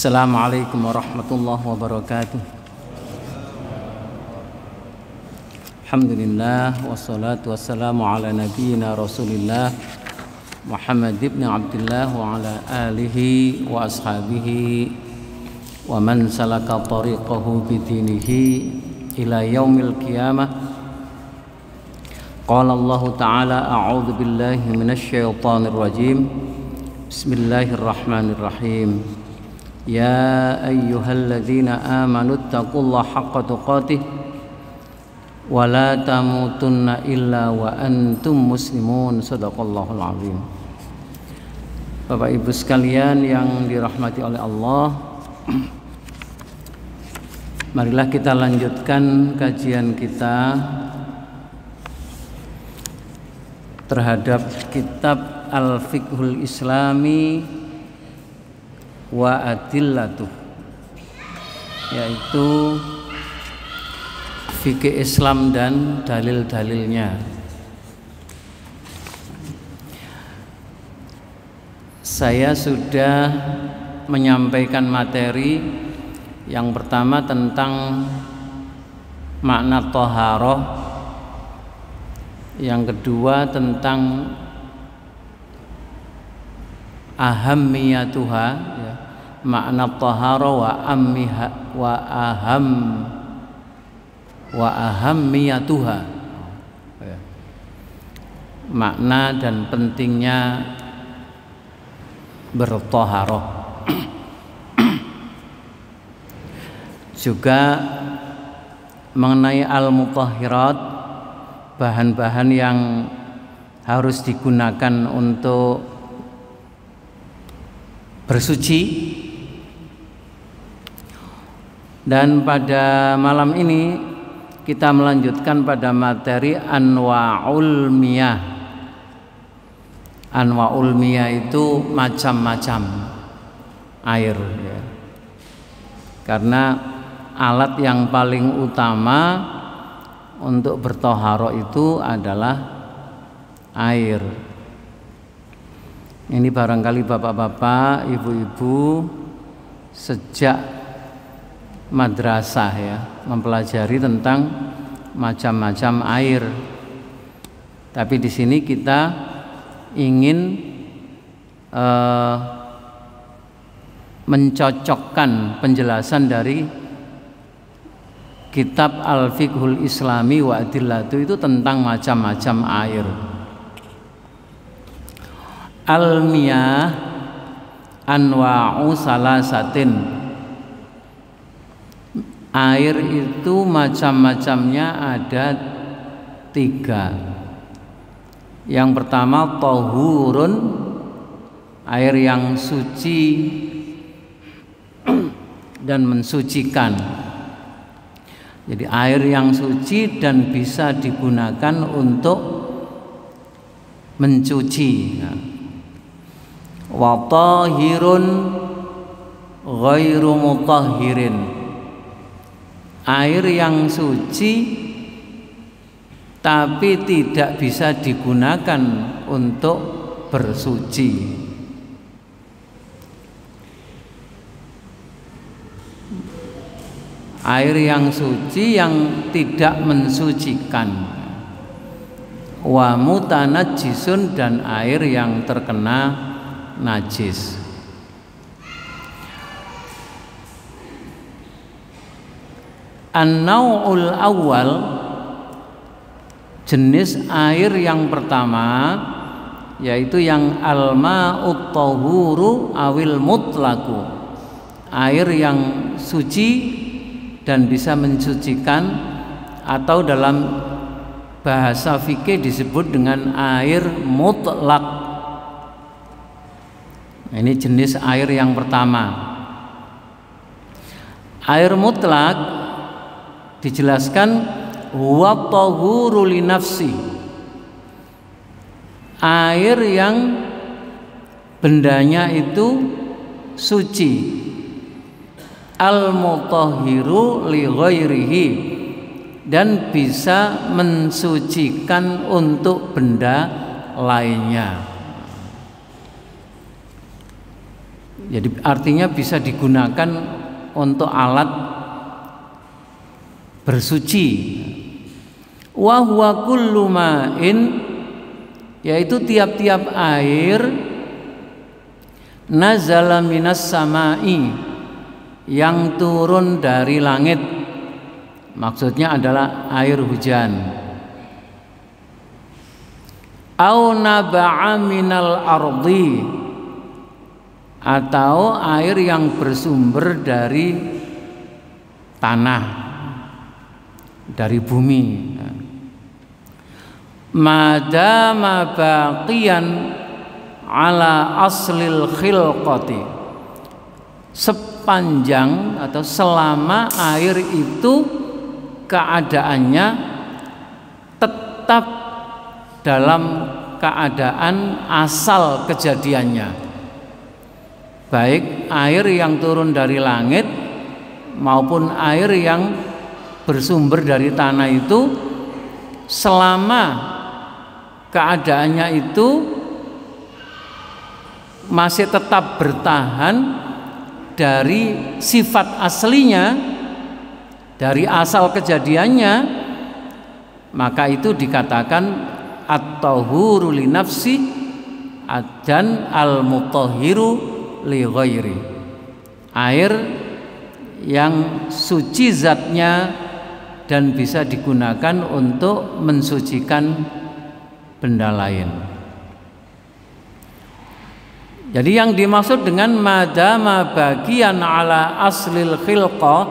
Assalamualaikum warahmatullahi wabarakatuh. Alhamdulillah wassalatu wassalamu ala nabiyyina Rasulillah Muhammad ibn Abdullah wa ala alihi wa ashabihi wa man salaka tariqahu bidinihi ila yaumil qiyamah. Qala Allah Ta'ala a'udzu billahi minasy syaithanir rajim. Bismillahirrahmanirrahim. Ya ayyuhalladzina amanu taqullaha haqqa tuqatih wa la tamutunna illa wa antum muslimun. Shadaqallahul azim. Bapak Ibu sekalian yang dirahmati oleh Allah, marilah kita lanjutkan kajian kita terhadap kitab Al-Fiqhul Islami wa adillatuh, yaitu fikih Islam dan dalil-dalilnya. Saya sudah menyampaikan materi yang pertama tentang makna thaharah, yang kedua tentang ahammiyatuha, ya, makna thaharah wa ahammiyatuha, ya, makna dan pentingnya berthaharah. Juga mengenai al-mutahhirat, bahan-bahan yang harus digunakan untuk bersuci. Dan pada malam ini kita melanjutkan pada materi anwa'ul miyah. Anwa'ul miyah itu macam-macam air, ya. Karena alat yang paling utama untuk berthaharah itu adalah air. Ini barangkali bapak-bapak, ibu-ibu sejak madrasah, ya, mempelajari tentang macam-macam air. Tapi di sini kita ingin mencocokkan penjelasan dari kitab Al-Fiqhul Islami wa adillatuh itu tentang macam-macam air. Al-miyah anwa'u salasatin. Air itu macam-macamnya ada 3. Yang pertama tahurun, air yang suci dan mensucikan. Jadi air yang suci dan bisa digunakan untuk mencuci. Wa tahirun ghairu mutahhirin, air yang suci tapi tidak bisa digunakan untuk bersuci. Air yang suci yang tidak mensucikan. Wa mutanajjisun, dan air yang terkena najis. An-naw'ul awal, jenis air yang pertama, yaitu yang al-ma'ut tahuru awil mutlaqu, air yang suci dan bisa mensucikan, atau dalam bahasa fikih disebut dengan air mutlak. Ini jenis air yang pertama. Air mutlak dijelaskan huwa tahuru li nafsi, air yang bendanya itu suci, al-mutahhiru li ghairihi, dan bisa mensucikan untuk benda lainnya. Jadi artinya bisa digunakan untuk alat bersuci. Wa huwa kullu ma'in, yaitu tiap-tiap air nazala minas samai, yang turun dari langit. Maksudnya adalah air hujan. Au naba'a minal ardi, atau air yang bersumber dari tanah, dari bumi. Madama baqiyan ala aslil khilqati, sepanjang atau selama air itu keadaannya tetap dalam keadaan asal kejadiannya, baik air yang turun dari langit maupun air yang bersumber dari tanah itu, selama keadaannya itu masih tetap bertahan dari sifat aslinya, dari asal kejadiannya, maka itu dikatakan at-tahuru li nafsi dan al-mutahhiru li ghairi. Air yang suci zatnya dan bisa digunakan untuk mensucikan benda lain. Jadi yang dimaksud dengan madama bagian ala aslil khilqah,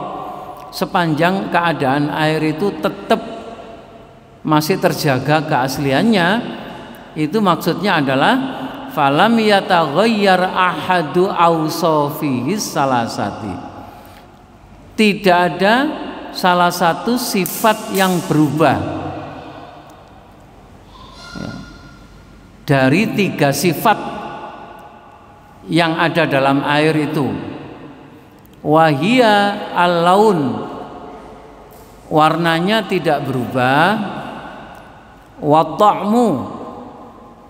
sepanjang keadaan air itu tetap masih terjaga keasliannya, itu maksudnya adalah falam yataghayyar ahadu awsafihi salasati, tidak ada salah satu sifat yang berubah dari 3 sifat yang ada dalam air itu. Wahia al-laun, warnanya tidak berubah. Wa ta'mu,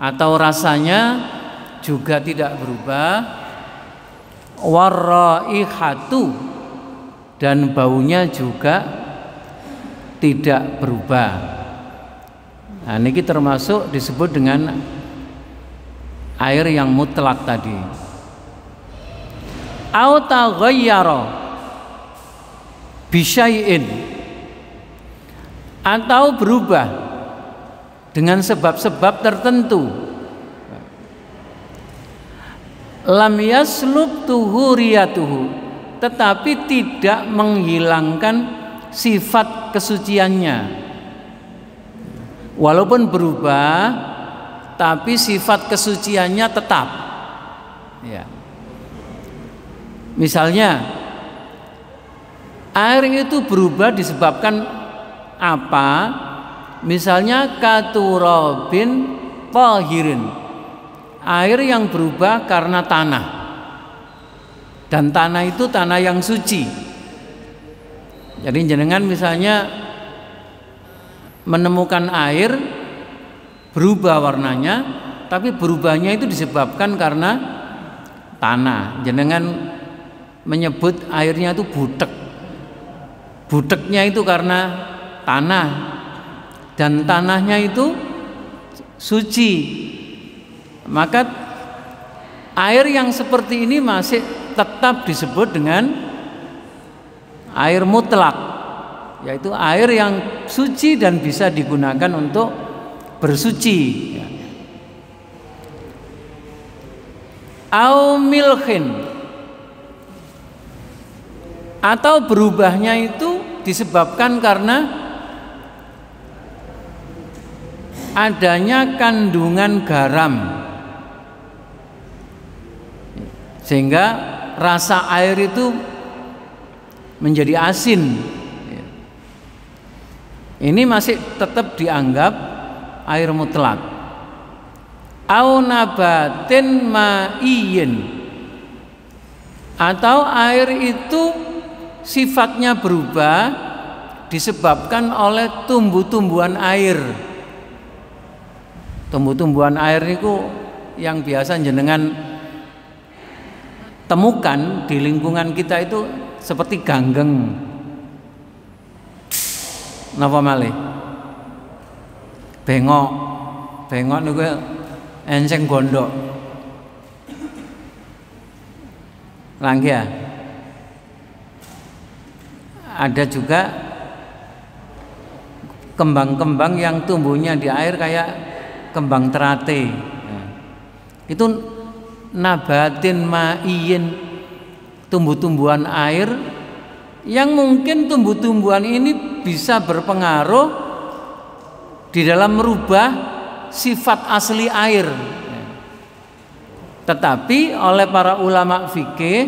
atau rasanya juga tidak berubah. War-raihatu, dan baunya juga tidak berubah. Nah, ini termasuk disebut dengan air yang mutlak tadi. Au taghayyara bisyai'in, atau berubah dengan sebab-sebab tertentu. Lam yaslub tuhuriyatuhu, tetapi tidak menghilangkan sifat kesuciannya. Walaupun berubah, tapi sifat kesuciannya tetap. Ya. Misalnya, air itu berubah disebabkan apa? Misalnya katurabin tahirin, air yang berubah karena tanah, dan tanah itu tanah yang suci. Jadi jenengan misalnya menemukan air berubah warnanya, tapi berubahnya itu disebabkan karena tanah. Jenengan menyebut airnya itu butek, buteknya itu karena tanah, dan tanahnya itu suci. Maka air yang seperti ini masih tetap disebut dengan air mutlak, yaitu air yang suci dan bisa digunakan untuk bersuci. Au milhin, atau berubahnya itu disebabkan karena adanya kandungan garam, sehingga rasa air itu menjadi asin. Ini masih tetap dianggap air mutlak. Au nabatin ma'iyyin, atau air itu sifatnya berubah disebabkan oleh tumbuh-tumbuhan air. Tumbuh-tumbuhan air itu yang biasa jenengan temukan di lingkungan kita itu seperti ganggeng. Napa malih? Bengok niku enceng gondok. Langgi ya. Ada juga kembang-kembang yang tumbuhnya di air kayak kembang terate. Nah, itu nabatin ma'iyin, tumbuh-tumbuhan air yang mungkin tumbuh-tumbuhan ini bisa berpengaruh di dalam merubah sifat asli air. Tetapi oleh para ulama fikih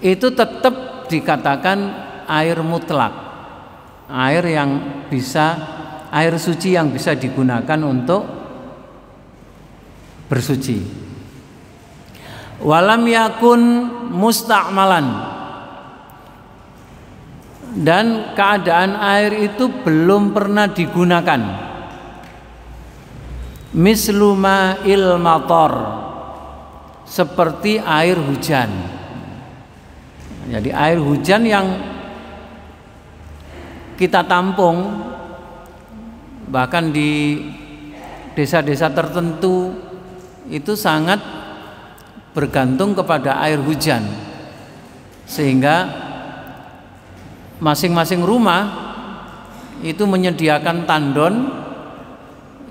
itu tetap dikatakan air mutlak, air suci yang bisa digunakan untuk bersuci. Walam yakun musta'malan, dan keadaan air itu belum pernah digunakan. Mislu ma'il matar, seperti air hujan. Jadi air hujan yang kita tampung, bahkan di desa-desa tertentu itu sangat bergantung kepada air hujan, sehingga masing-masing rumah itu menyediakan tandon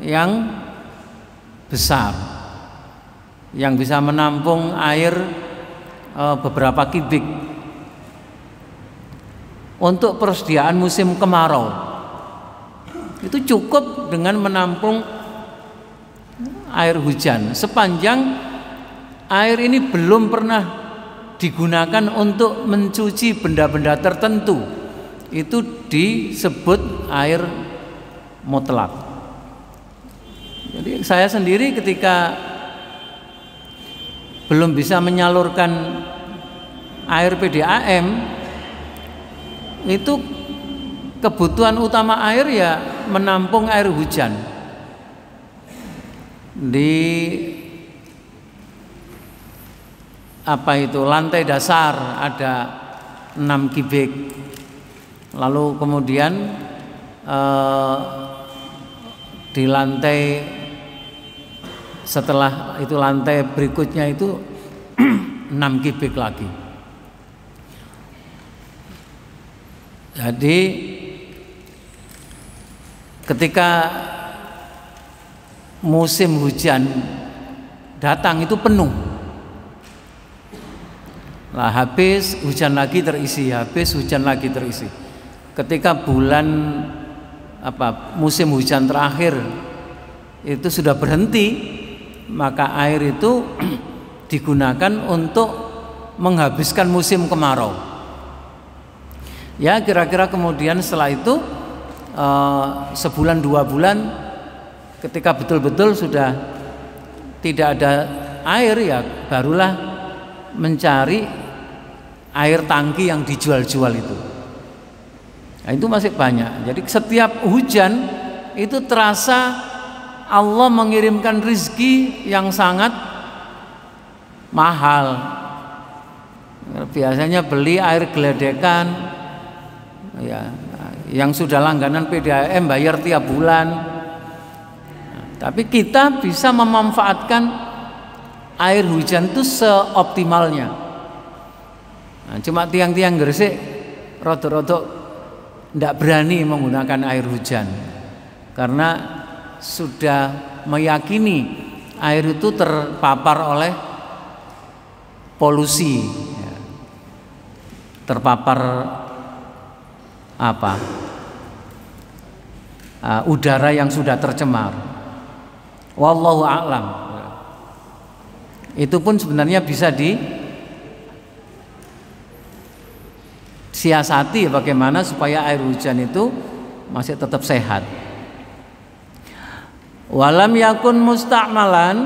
yang besar yang bisa menampung air beberapa kubik untuk persediaan musim kemarau. Itu cukup dengan menampung air hujan, sepanjang air ini belum pernah digunakan untuk mencuci benda-benda tertentu, itu disebut air mutlak. Jadi saya sendiri ketika belum bisa menyalurkan air PDAM, itu kebutuhan utama air ya menampung air hujan. Di lantai dasar ada 6 kubik, lalu kemudian di lantai setelah itu lantai berikutnya itu 6 kubik lagi. Jadi ketika musim hujan datang itu penuh. Lah habis hujan lagi terisi, habis hujan lagi terisi. Ketika bulan musim hujan terakhir itu sudah berhenti, maka air itu digunakan untuk menghabiskan musim kemarau. Ya kira-kira kemudian setelah itu sebulan 2 bulan, ketika betul-betul sudah tidak ada air, ya barulah mencari air tangki yang dijual-jual itu. Nah, itu masih banyak. Jadi setiap hujan itu terasa Allah mengirimkan rizki yang sangat mahal. Biasanya beli air geledekan, ya, yang sudah langganan PDAM bayar tiap bulan. Tapi kita bisa memanfaatkan air hujan itu seoptimalnya. Nah, cuma tiang-tiang Gresik rodok-rodok tidak berani menggunakan air hujan karena sudah meyakini air itu terpapar oleh polusi, terpapar udara yang sudah tercemar. Wallahu a'lam. Itu pun sebenarnya bisa disiasati bagaimana supaya air hujan itu masih tetap sehat. Walam yakun musta'malan,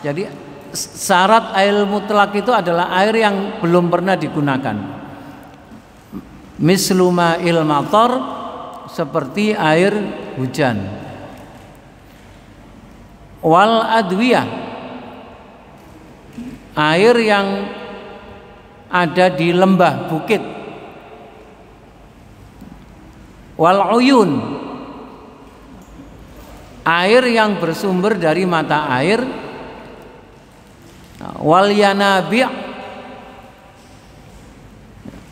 jadi syarat air mutlak itu adalah air yang belum pernah digunakan. Mislu ma'il matar, seperti air hujan. Wal adwiyah, air yang ada di lembah bukit. Wal uyun, air yang bersumber dari mata air. Wal yanabi',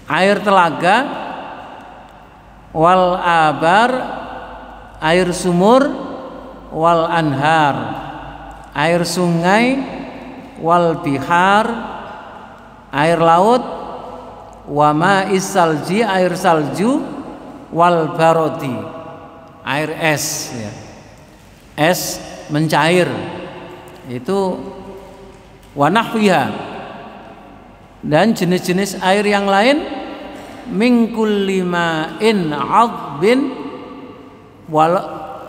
air telaga. Wal abar, air sumur. Wal anhar, air sungai. Wal bihar, air laut. Wa ma'is salji, air salju. Wal barodi, air es ya. Es mencair itu. Wa nahwiha, dan jenis-jenis air yang lain. Min kulli ma'in 'adbin,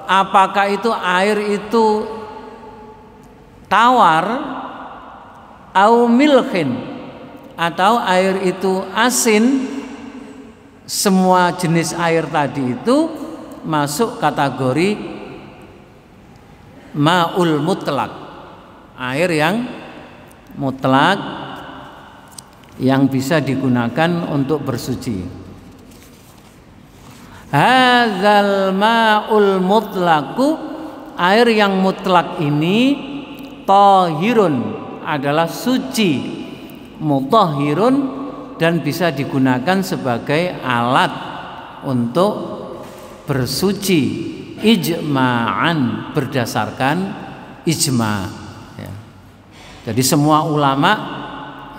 apakah itu air itu tawar, au milhin, atau air itu asin, semua jenis air tadi itu masuk kategori ma'ul mutlak, air yang mutlak yang bisa digunakan untuk bersuci. Hadzal ma'ul mutlaku, air yang mutlak ini tahirun, adalah suci, mutahhirun, dan bisa digunakan sebagai alat untuk bersuci ijma'an, berdasarkan ijma'. Jadi semua ulama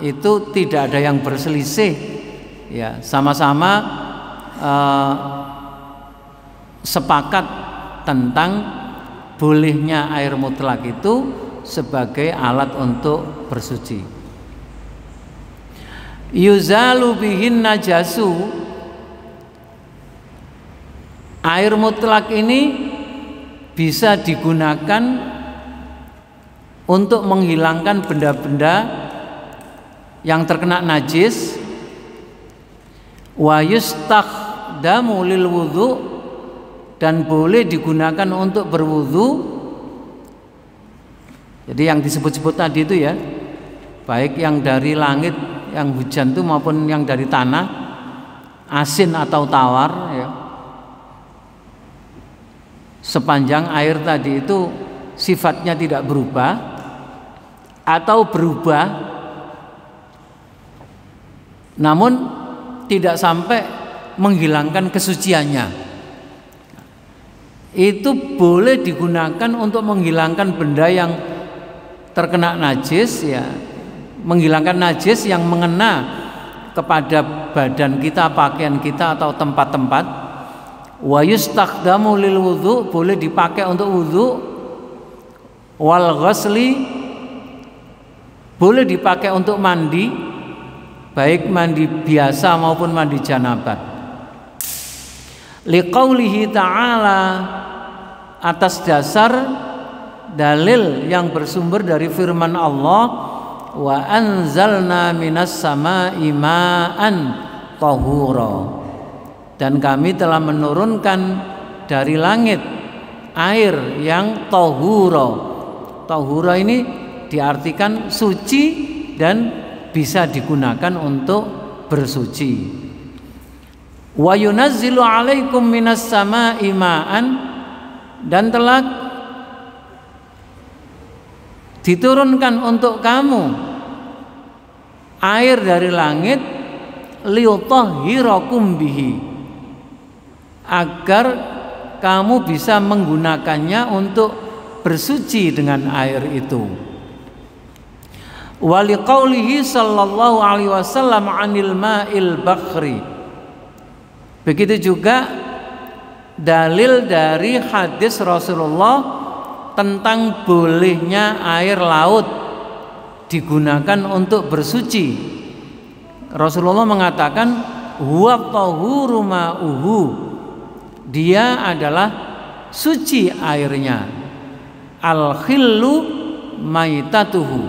itu tidak ada yang berselisih, ya, sama-sama sepakat tentang bolehnya air mutlak itu sebagai alat untuk bersuci. Yuzalu bihin najasu, air mutlak ini bisa digunakan untuk menghilangkan benda-benda yang terkena najis. Wa yustakhdamu lil wudhu, dan boleh digunakan untuk berwudhu. Jadi yang disebut-sebut tadi itu ya, baik yang dari langit, yang hujan itu, maupun yang dari tanah, asin atau tawar ya. Sepanjang air tadi itu sifatnya tidak berubah atau berubah, namun tidak sampai menghilangkan kesuciannya, itu boleh digunakan untuk menghilangkan benda yang terkena najis ya, menghilangkan najis yang mengena kepada badan kita, pakaian kita, atau tempat-tempat. Wa yustakhdamu lil wudhu, boleh dipakai untuk wudhu. Wal ghusli, boleh dipakai untuk mandi, baik mandi biasa maupun mandi janabat. Liqaulihi ta'ala, atas dasar dalil yang bersumber dari firman Allah, wa anzalna minas sama'i ma'an tahura, dan kami telah menurunkan dari langit air yang tahura. Tahura ini diartikan suci dan bisa digunakan untuk bersuci. Wa yunazzilu 'alaikum minas sama'i ma'an, dan telah diturunkan untuk kamu air dari langit, liyutahhirakum bihi, agar kamu bisa menggunakannya untuk bersuci dengan air itu. Wa liqaulihi sallallahu alaihi wasallam 'anil ma'il bakhri, begitu juga dalil dari hadis Rasulullah tentang bolehnya air laut digunakan untuk bersuci. Rasulullah mengatakan huwa tahuru ma'uhu, dia adalah suci airnya, al-khillu maitatuhu,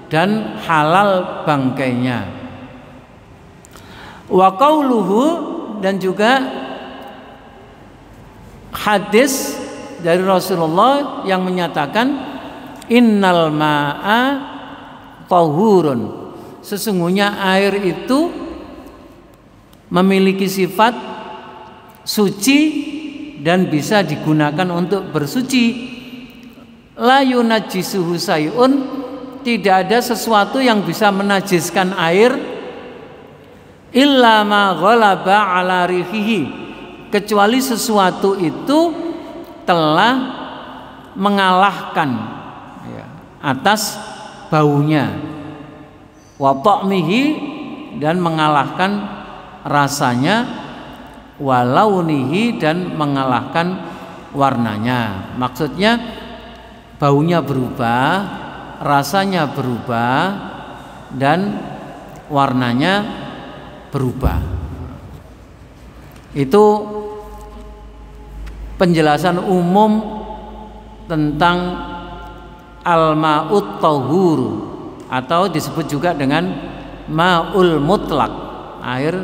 dan halal bangkainya. Wa qauluhu, dan juga hadis dari Rasulullah yang menyatakan innal ma'a tahurun. Sesungguhnya air itu memiliki sifat suci dan bisa digunakan untuk bersuci. La yunajjisuhu sayun, tidak ada sesuatu yang bisa menajiskan air illa ma ghalaba ala rihihi, kecuali sesuatu itu telah mengalahkan atas baunya, wa ta'mihi, dan mengalahkan rasanya, wa launihi, dan mengalahkan warnanya. Maksudnya baunya berubah, rasanya berubah, dan warnanya berubah. Itu penjelasan umum tentang al-ma'ut tahur, atau disebut juga dengan ma'ul mutlak, air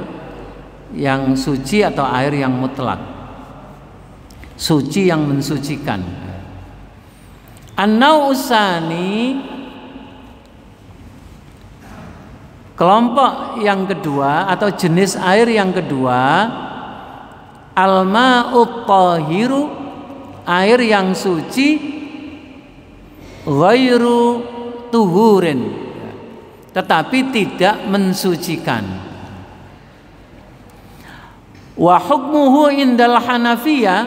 yang suci atau air yang mutlak, suci yang mensucikan. An-nau'usani, kelompok yang kedua atau jenis air yang kedua, al-ma'ut tahiru, air yang suci, ghairu tuhurin, tetapi tidak mensucikan. Wa hukmuhu indal Hanafiyah,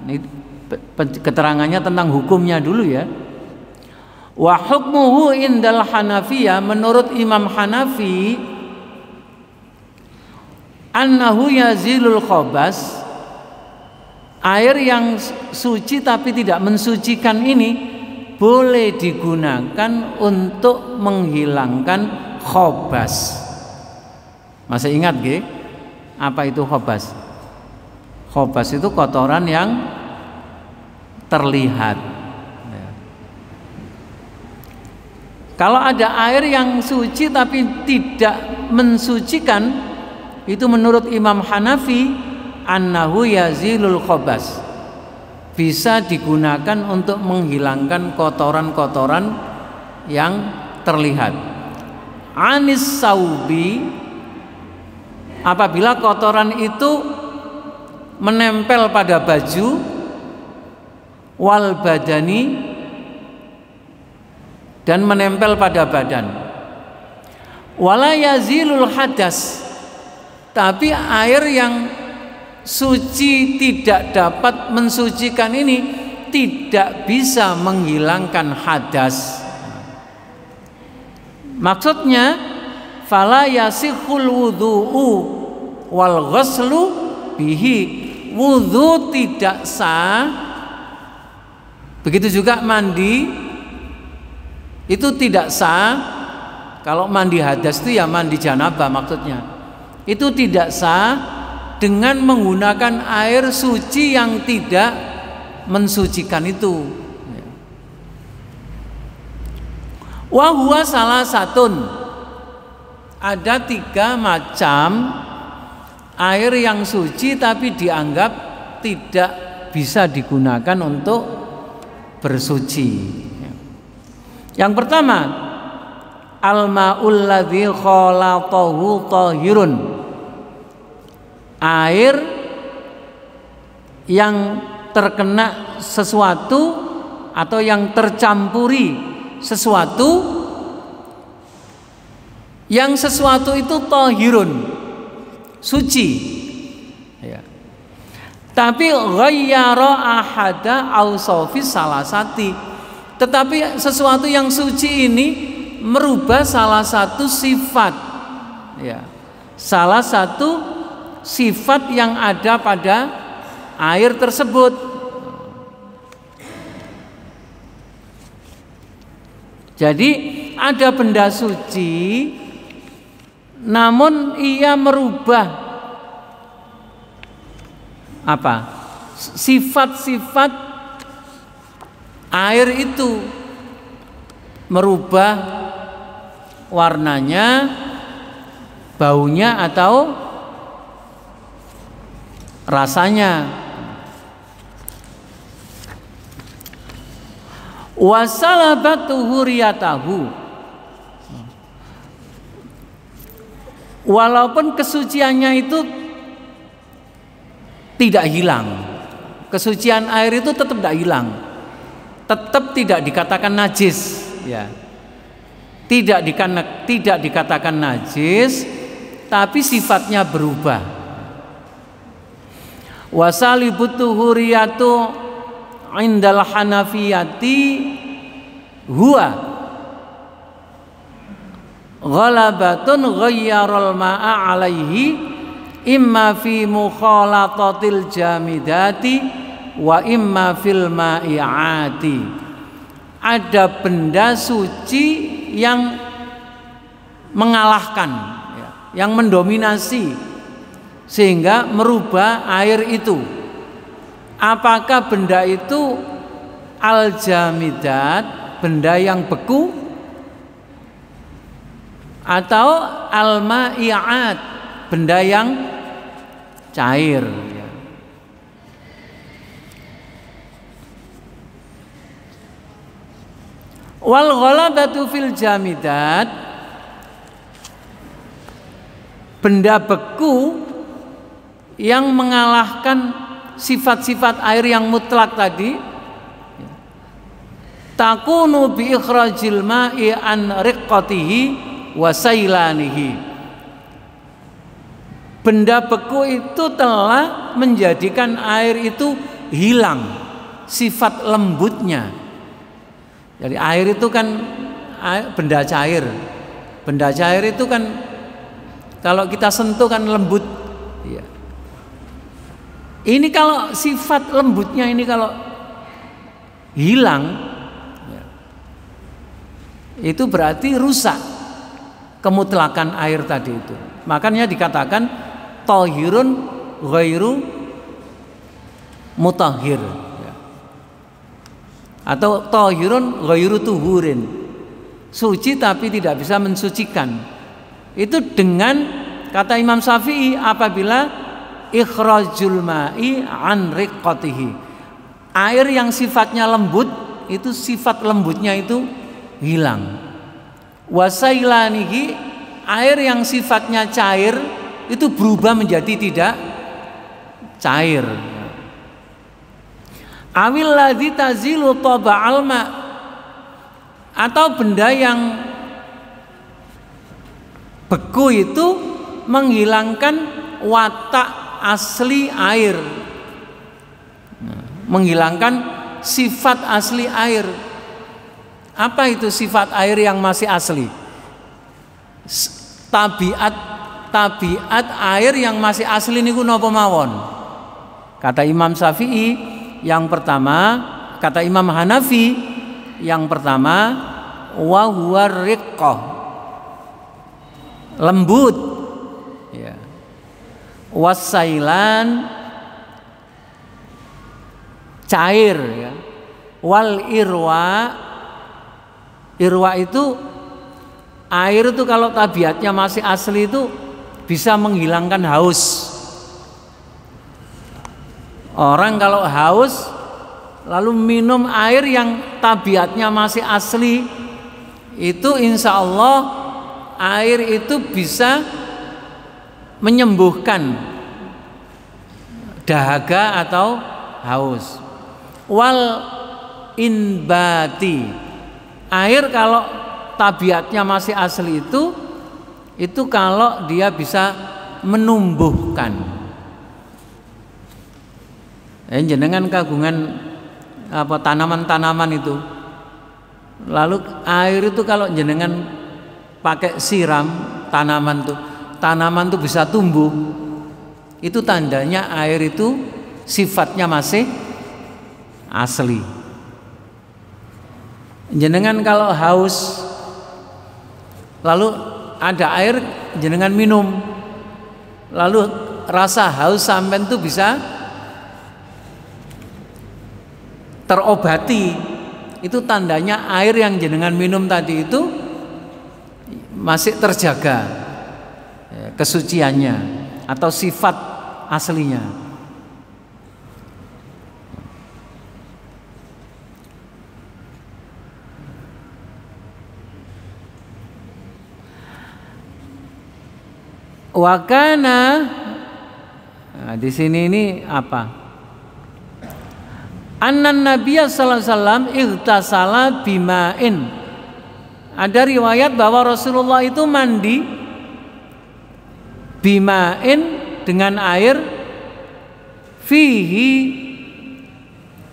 ini keterangannya tentang hukumnya dulu ya. Wa hukmuhu indal Hanafiyah, menurut Imam Hanafi, annahu yazilul khabas, air yang suci tapi tidak mensucikan ini boleh digunakan untuk menghilangkan khobas. Masih ingat nggih? Apa itu khobas? Khobas itu kotoran yang terlihat. Kalau ada air yang suci tapi tidak mensucikan, itu menurut Imam Hanafi annahu yazilul khobas, bisa digunakan untuk menghilangkan kotoran-kotoran yang terlihat. Anis saubi, apabila kotoran itu menempel pada baju, wal badani, dan menempel pada badan. Wala yazilul hadas, tapi air yang suci tidak dapat mensucikan ini tidak bisa menghilangkan hadas. Maksudnya fala yasihul wudhu'u wal ghuslu bihi, wudhu tidak sah, begitu juga mandi itu tidak sah. Kalau mandi hadas itu ya mandi janabah maksudnya, itu tidak sah dengan menggunakan air suci yang tidak mensucikan itu. Wa huwa salah satun, ada 3 macam air yang suci tapi dianggap tidak bisa digunakan untuk bersuci. Yang pertama, al-ma'ul ladzi khalatahu tahirun, air yang terkena sesuatu atau yang tercampuri sesuatu, yang sesuatu itu tahirun, suci ya. Tapi ghayyara ahada awsafis salasati, tetapi sesuatu yang suci ini merubah salah satu sifat ya, salah satu sifat yang ada pada air tersebut. Jadi ada benda suci namun ia merubah apa? Sifat-sifat air itu, merubah warnanya, baunya atau rasanya. Wasalabatu huriyatahu, Walaupun kesuciannya itu tidak hilang, kesucian air itu tetap tidak hilang, tetap tidak dikatakan najis, ya. Tidak dikatakan najis, tapi sifatnya berubah. Wasalibut tuhuriyatu indal hanafiyati huwa ghalabatun ghayyaral ma'a alaihi imma fi mukhalatatil jamidati wa imma fil ma'i'ati. Ada benda suci yang mengalahkan, yang mendominasi sehingga merubah air itu. Apakah benda itu al-jamidat, benda yang beku, atau al-ma'i'at, benda yang cair, ya. Wal ghalabatu fil jamidat, benda beku yang mengalahkan sifat-sifat air yang mutlak tadi, takunu bi ikhrajil ma'i an riqqatihi wa sailanihi. Benda beku itu telah menjadikan air itu hilang sifat lembutnya. Jadi air itu kan benda cair. Benda cair itu kan kalau kita sentuh kan lembut, ya. Ini kalau sifat lembutnya ini kalau hilang, ya, itu berarti rusak kemutlakan air tadi itu. Makanya dikatakan thahirun ghairu mutahhir, ya. Atau thahirun ghairu tuhurin, suci tapi tidak bisa mensucikan. Itu dengan kata Imam Syafi'i apabila ikhrajul ma'i an riqqatihi, air yang sifatnya lembut itu sifat lembutnya itu hilang. Wasailanihi, air yang sifatnya cair itu berubah menjadi tidak cair. Awil ladzi tazilu taba'al ma, atau benda yang beku itu menghilangkan watak asli air, menghilangkan sifat asli air. Apa itu sifat air yang masih asli? Tabiat air yang masih asli niku napa mawon? Kata Imam Syafi'i yang pertama, kata Imam Hanafi yang pertama, wa huwa riqqah, lembut, ya. Wasailan, cair, ya. Wal irwa, irwa itu air itu kalau tabiatnya masih asli itu bisa menghilangkan haus. Orang kalau haus lalu minum air yang tabiatnya masih asli, itu insya Allah air itu bisa menyembuhkan dahaga atau haus. Wal inbati, air kalau tabiatnya masih asli itu kalau dia bisa menumbuhkan. Jenengan kagungan apa tanaman-tanaman itu, lalu air itu kalau jenengan pakai siram tanaman tuh bisa tumbuh, itu tandanya air itu sifatnya masih asli. Jenengan kalau haus lalu ada air jenengan minum, lalu rasa haus sampean tuh bisa terobati, itu tandanya air yang jenengan minum tadi itu masih terjaga kesuciannya atau sifat aslinya. Wakana, nah, di sini ini apa? Annan Nabiya sallallahu alaihi wasallam ightasala bima'in. Ada riwayat bahwa Rasulullah itu mandi bima'in dengan air fihi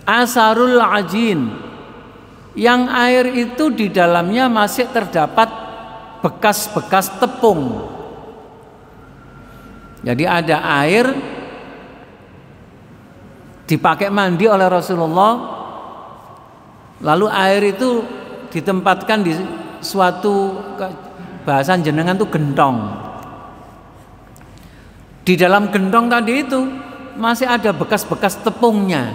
asarul ajin, yang air itu di dalamnya masih terdapat bekas-bekas tepung. Jadi ada air dipakai mandi oleh Rasulullah, lalu air itu ditempatkan di suatu bahasan jenengan itu gentong. Di dalam gentong tadi itu masih ada bekas-bekas tepungnya.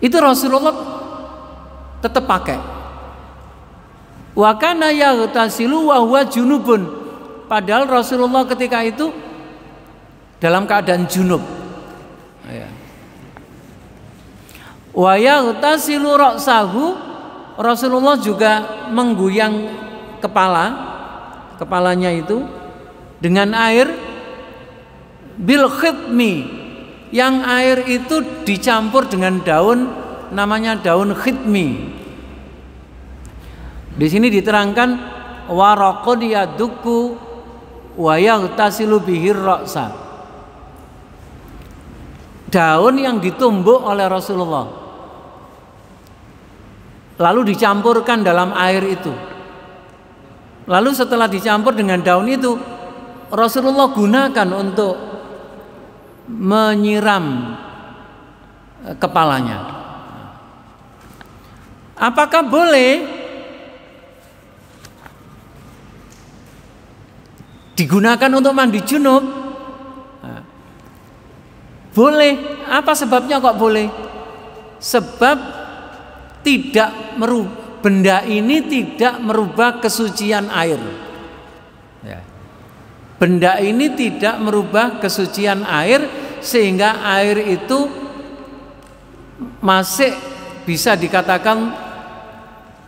Itu Rasulullah tetap pakai. Wa kana yaghtasilu wa huwa junubun. Padahal Rasulullah ketika itu dalam keadaan junub. Wa yaghtasilu ra'sahu, Rasulullah juga mengguyang kepalanya itu dengan air bil khitmi, yang air itu dicampur dengan daun, namanya daun khitmi. Di sini diterangkan waraqad yadukku wa yaghtasilu bihir ra'sa, daun yang ditumbuk oleh Rasulullah lalu dicampurkan dalam air itu. Lalu setelah dicampur dengan daun itu, Rasulullah gunakan untuk menyiram kepalanya. Apakah boleh digunakan untuk mandi junub? Boleh. Apa sebabnya kok boleh? Sebab benda ini tidak merubah kesucian air. Benda ini tidak merubah kesucian air, sehingga air itu masih bisa dikatakan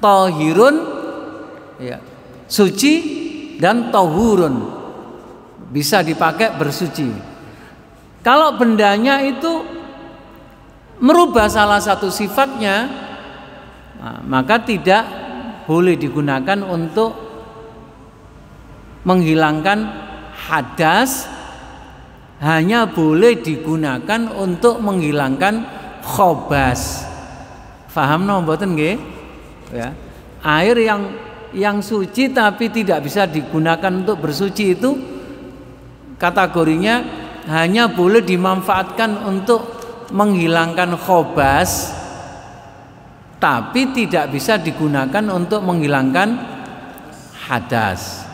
tahirun, suci, dan tahurun, bisa dipakai bersuci. Kalau bendanya itu merubah salah satu sifatnya, maka tidak boleh digunakan untuk menghilangkan hadas, hanya boleh digunakan untuk menghilangkan khobas. Faham no mboten nggih? Ya. Air yang suci tapi tidak bisa digunakan untuk bersuci itu kategorinya hanya boleh dimanfaatkan untuk menghilangkan khobas, tapi tidak bisa digunakan untuk menghilangkan hadas.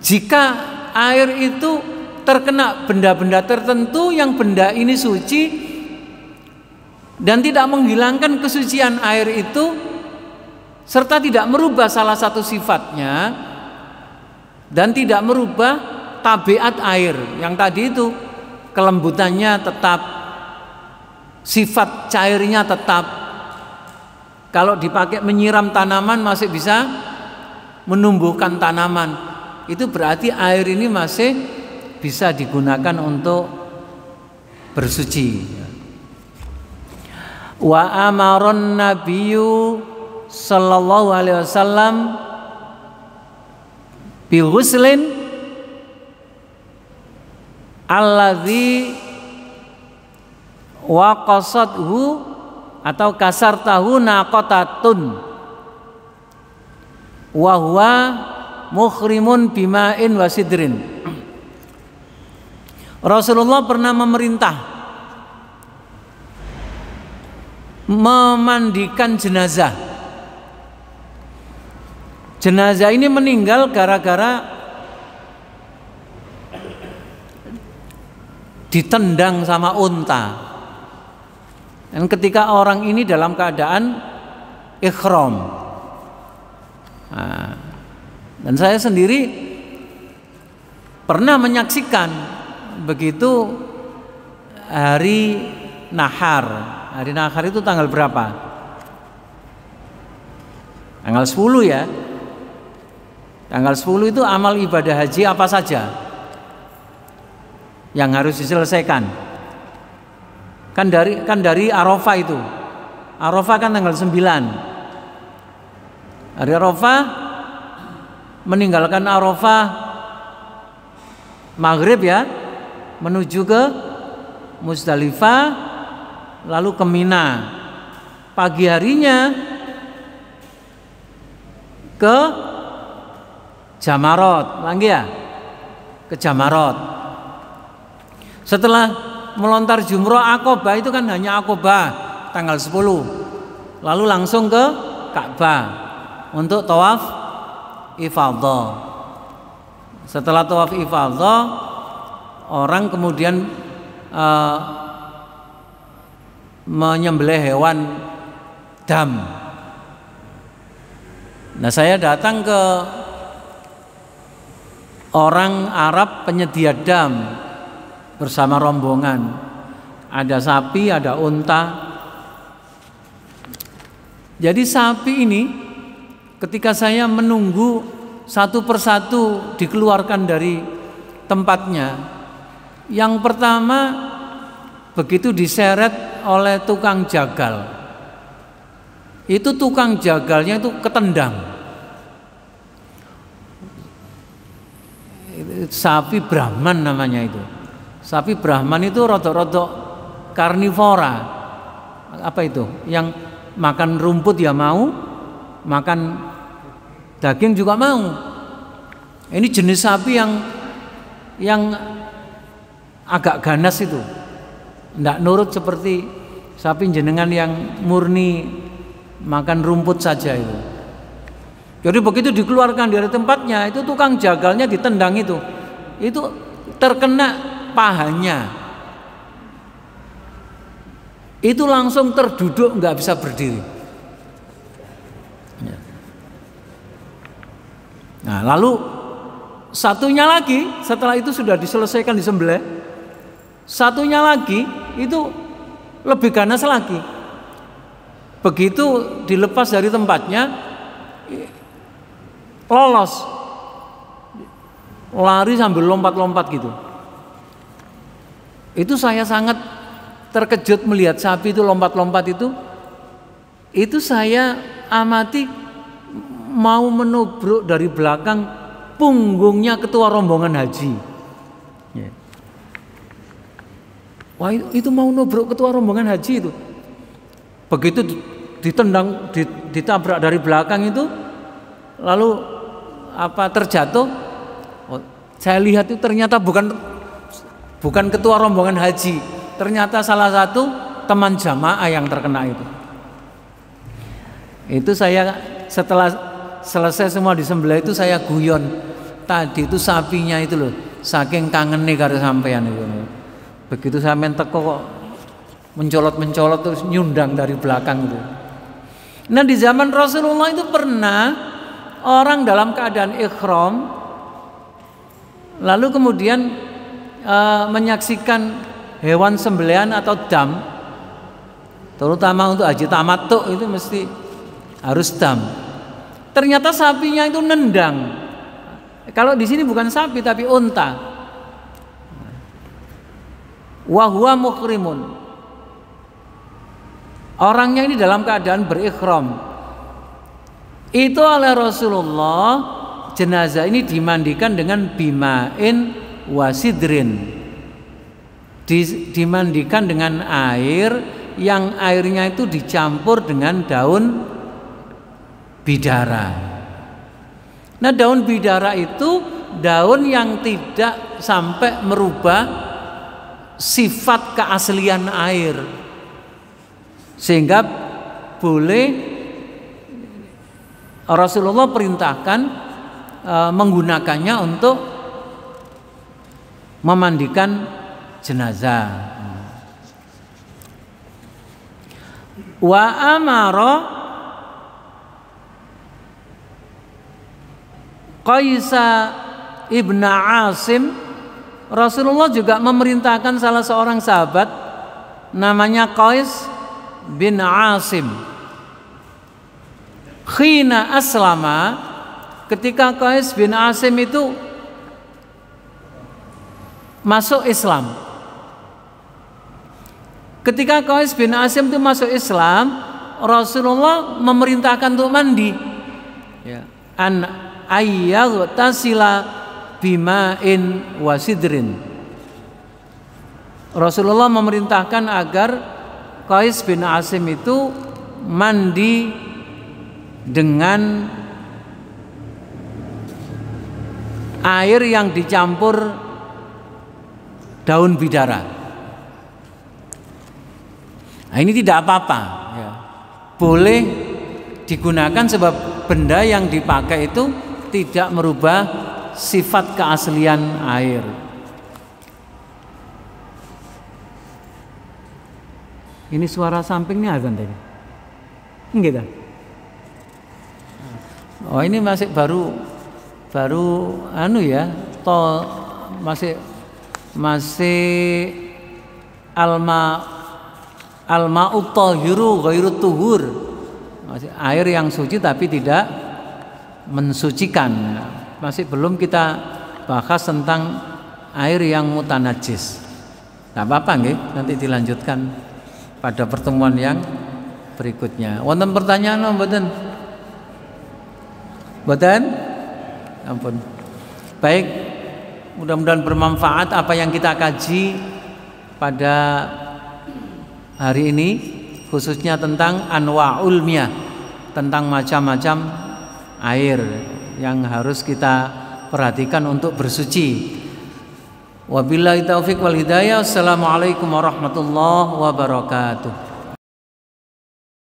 Jika air itu terkena benda-benda tertentu yang benda ini suci dan tidak menghilangkan kesucian air itu, serta tidak merubah salah satu sifatnya dan tidak merubah tabiat air yang tadi itu, kelembutannya tetap, sifat cairnya tetap. Kalau dipakai menyiram tanaman masih bisa menumbuhkan tanaman, itu berarti air ini masih bisa digunakan untuk bersuci. Wa amaron nabiyyu sallallahu alaihi wasallam bi ghuslin alladzi waqasadhu atau kasar tahu naqatatun wa huwa mukhrimun bima'in wasidrin. Rasulullah pernah memerintah memandikan jenazah. Jenazah ini meninggal gara-gara ditendang sama unta. Dan ketika orang ini dalam keadaan ikhram, dan saya sendiri pernah menyaksikan begitu hari nahar. Hari nahar itu tanggal berapa? Tanggal 10 ya. Tanggal 10 itu amal ibadah haji apa saja yang harus diselesaikan? Kan dari Arafah itu. Arafah kan tanggal 9. Hari Arafah, meninggalkan Arafah maghrib ya, menuju ke Musdalifah, lalu ke Mina. Pagi harinya ke Jamarot, lagi ya, ke Jamarot. Setelah melontar jumroh Aqobah, itu kan hanya Aqobah tanggal 10. Lalu langsung ke Ka'bah untuk tawaf ifadhah. Setelah tawaf ifadhah, orang kemudian menyembelih hewan dam. Nah, saya datang ke orang Arab penyedia dam bersama rombongan. Ada sapi, ada unta. Jadi sapi ini ketika saya menunggu satu persatu dikeluarkan dari tempatnya, yang pertama begitu diseret oleh tukang jagal, itu tukang jagalnya itu ketendang. Sapi Brahman namanya itu. Sapi Brahman itu rodok-rodok karnivora. Apa itu? Yang makan rumput ya mau, makan daging juga mau. Ini jenis sapi yang agak ganas itu. Tidak nurut seperti sapi jenengan yang murni makan rumput saja itu. Jadi begitu dikeluarkan dari tempatnya, itu tukang jagalnya ditendang itu terkena pahanya. Itu langsung terduduk, nggak bisa berdiri. Nah, lalu satunya lagi setelah itu sudah diselesaikan disembelih, satunya lagi itu lebih ganas lagi. Begitu dilepas dari tempatnya, lolos, lari sambil lompat-lompat gitu. Itu saya sangat terkejut melihat sapi itu lompat-lompat itu. Itu saya amati mau menubruk dari belakang punggungnya ketua rombongan haji. Wah, itu mau nubruk ketua rombongan haji itu. Begitu ditendang, ditabrak dari belakang itu, lalu terjatuh. Saya lihat itu ternyata bukan ketua rombongan haji, ternyata salah satu teman jamaah yang terkena itu. Itu saya setelah selesai semua disembelih itu saya guyon. Tadi itu sapinya itu loh, saking kangen nih karo sampean itu. Begitu sampean teko kok mencolot terus nyundang dari belakang itu. Nah, di zaman Rasulullah itu pernah orang dalam keadaan ihram lalu kemudian menyaksikan hewan sembelihan atau dam, terutama untuk haji tamattu itu mesti harus dam. Ternyata sapinya itu nendang. Kalau di sini bukan sapi tapi unta. Wa huwa muhrimun. Orangnya ini dalam keadaan berikhram. Itu oleh Rasulullah, jenazah ini dimandikan dengan bima'in wasidrin. Dimandikan dengan air yang airnya itu dicampur dengan daun bidara. Nah, daun bidara itu daun yang tidak sampai merubah sifat keaslian air, sehingga boleh Rasulullah perintahkan menggunakannya untuk memandikan jenazah. Wa amara Qaisa ibn Asim, Rasulullah juga memerintahkan salah seorang sahabat namanya Qais bin Asim. Khina aslama, ketika Qais bin Asim itu masuk Islam. Ketika Qais bin Asim itu masuk Islam, Rasulullah memerintahkan untuk mandi. Ya. An ayyagtasila bima'in wasidrin. Rasulullah memerintahkan agar Qais bin Asim itu mandi dengan air yang dicampur daun bidara. Nah, ini tidak apa-apa, ya. Boleh digunakan sebab benda yang dipakai itu tidak merubah sifat keaslian air. Ini suara sampingnya azan tadi. Gitu. Oh, ini masih baru ya, masih alma'ut tahiru ghairu tuhur. Masih air yang suci tapi tidak mensucikan. Masih belum kita bahas tentang air yang mutanajis. Enggak apa-apa nggih, nanti dilanjutkan pada pertemuan yang berikutnya. Wonten pertanyaan mboten? Mboten? Ampun. Baik, mudah-mudahan bermanfaat apa yang kita kaji pada hari ini, khususnya tentang anwa'ul miyah, tentang macam-macam air yang harus kita perhatikan untuk bersuci. Wabillahi taufiq wal hidayah. Assalamualaikum warahmatullahi wabarakatuh.